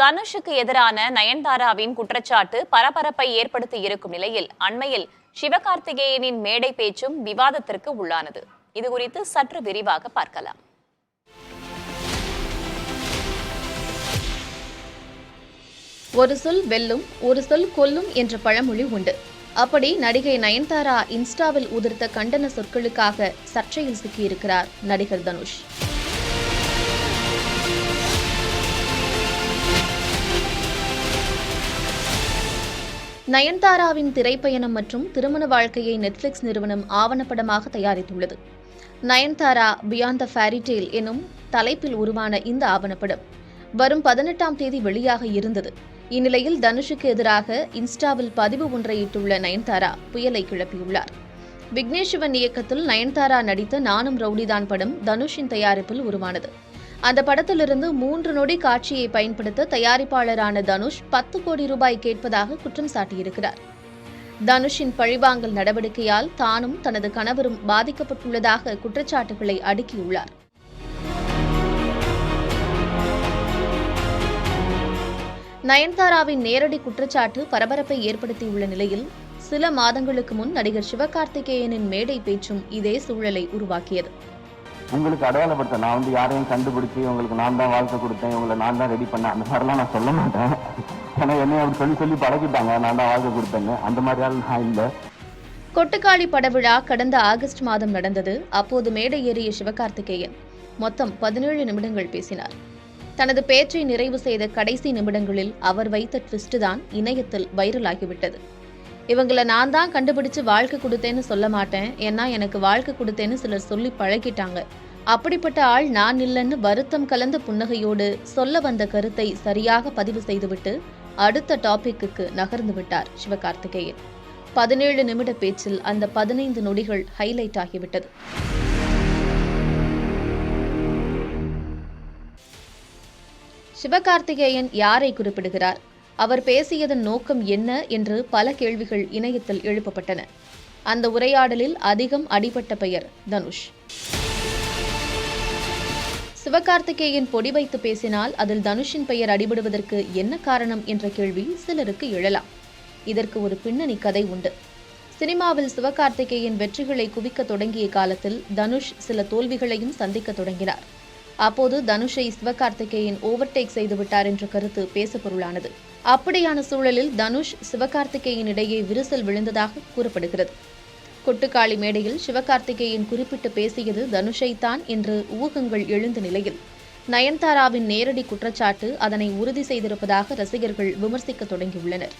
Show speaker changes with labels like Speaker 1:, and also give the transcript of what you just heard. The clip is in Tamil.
Speaker 1: தனுஷுக்கு எதிரான நயன்தாராவின் குற்றச்சாட்டு பரபரப்பை ஏற்படுத்தி இருக்கும் நிலையில் அண்மையில் சிவகார்த்திகேயனின் மேடை பேச்சும் விவாதத்திற்கு உள்ளானது. இதுகுறித்து சற்று விரிவாக பார்க்கலாம்.
Speaker 2: ஒரு சொல் வெல்லும், ஒரு சொல் கொல்லும் என்ற பழமொழி உண்டு. அப்படி நடிகை நயன்தாரா இன்ஸ்டாவில் உதிர்த்த கண்டன சொற்களுக்காக சர்ச்சையில் சிக்கியிருக்கிறார் நடிகர் தனுஷ். நயன்தாராவின் திரைப்பயணம் மற்றும் திருமண வாழ்க்கையை நெட்ஃபிளிக்ஸ் நிறுவனம் ஆவணப்படமாக தயாரித்துள்ளது. Nayanthara beyond the fairy tale எனும் தலைப்பில் உருவான இந்த ஆவணப்படம் வரும் 18ஆம் தேதி வெளியாக இருந்தது. இந்நிலையில் தனுஷுக்கு எதிராக இன்ஸ்டாவில் பதிவு ஒன்றை இட்டுள்ள நயன்தாரா புயலை கிளப்பியுள்ளார். விக்னேஷ் சிவன் இயக்கத்தில் நயன்தாரா நடித்த நானும் ரவுடிதான் படம் தனுஷின் தயாரிப்பில் உருவானது. அந்த படத்திலிருந்து 3 நொடி காட்சியை பயன்படுத்த தயாரிப்பாளரான தனுஷ் 10 கோடி ரூபாய் கேட்பதாக குற்றம் சாட்டியிருக்கிறார். தனுஷின் பழிவாங்கல் நடவடிக்கையால் தானும் தனது கணவரும் பாதிக்கப்பட்டுள்ளதாக குற்றச்சாட்டுகளை அடுக்கியுள்ளார். நயன்தாராவின் நேரடி குற்றச்சாட்டு பரபரப்பை ஏற்படுத்தியுள்ள நிலையில் சில மாதங்களுக்கு முன் நடிகர் சிவகார்த்திகேயனின் மேடை பேச்சும் இதே சூழலை உருவாக்கியது.
Speaker 3: உங்களுக்கு அடையாளப்படுத்த நான் யாரையும் கண்டுபிடிச்சி உங்களுக்கு நான் தான் வாழ்க்கை கொடுத்தேன், உங்களை நான் தான் ரெடி பண்ணேன், அந்த மாதிரிலாம் நான் சொல்ல மாட்டேன். ஏன்னா என்னை அப்படி சொல்லி பழகிட்டாங்க, நான் தான் வாழ்க்கை கொடுத்தேன்னு. அந்த மாதிரியால் நான் இல்லை.
Speaker 2: கொட்டுக்காளி படவிழா கடந்த ஆகஸ்ட் மாதம் நடந்தது. அப்போது மேடை ஏறிய சிவகார்த்திகேயன் மொத்தம் 17 நிமிடங்கள் பேசினார். தனது பேச்சை நிறைவு செய்த கடைசி நிமிடங்களில் அவர் வைத்த ட்விஸ்ட் தான் இணையத்தில் வைரலாகிவிட்டது. இவங்களை நான் தான் கண்டுபிடிச்சு வாழ்க்கை கொடுத்தேன்னு சொல்ல மாட்டேன், ஏன்னா எனக்கு வாழ்க்கை கொடுத்தேன்னு சிலர் சொல்லி பழகிட்டாங்க. அப்படிப்பட்ட ஆள் நான் இல்லைன்னு வருத்தம் கலந்த புன்னகையோடு சொல்ல வந்த கருத்தை சரியாக பதிவு செய்துவிட்டு அடுத்த டாபிக்கு நகர்ந்து விட்டார் சிவகார்த்திகேயன். 17 நிமிட பேச்சில் அந்த 15 நொடிகள் ஹைலைட் ஆகிவிட்டது. சிவகார்த்திகேயன் யாரை குறிப்பிடுகிறார்? அவர் பேசியதன் நோக்கம் என்ன என்று பல கேள்விகள் இணையத்தில் எழுப்பப்பட்டன. அந்த உரையாடலில் அதிகம் அடிபட்ட பெயர் தனுஷ். சிவகார்த்திகேயன் பொடி வைத்து பேசினால் அதில் தனுஷின் பெயர் அடிபடுவதற்கு என்ன காரணம் என்ற கேள்வி சிலருக்கு எழலாம். இதற்கு ஒரு பின்னணி கதை உண்டு. சினிமாவில் சிவகார்த்திகேயன் வெற்றிகளை குவிக்க தொடங்கிய காலத்தில் தனுஷ் சில தோல்விகளையும் சந்திக்க தொடங்கினார். அப்போது தனுஷை சிவகார்த்திகேயன் ஓவர்டேக் செய்துவிட்டார் என்ற கருத்து பேசப்பொருளானது. அப்படியான சூழலில் தனுஷ் சிவகார்த்திகேயன் இடையே விரிசல் விழுந்ததாக கூறப்படுகிறது. கொட்டுக்காளி மேடையில் சிவகார்த்திகேயன் குறிப்பிட்டு பேசியது தனுஷைத்தான் என்று ஊகங்கள் எழுந்த நிலையில் நயன்தாராவின் நேரடி குற்றச்சாட்டு அதனை உறுதி செய்திருப்பதாக ரசிகர்கள் விமர்சிக்க தொடங்கியுள்ளனர்.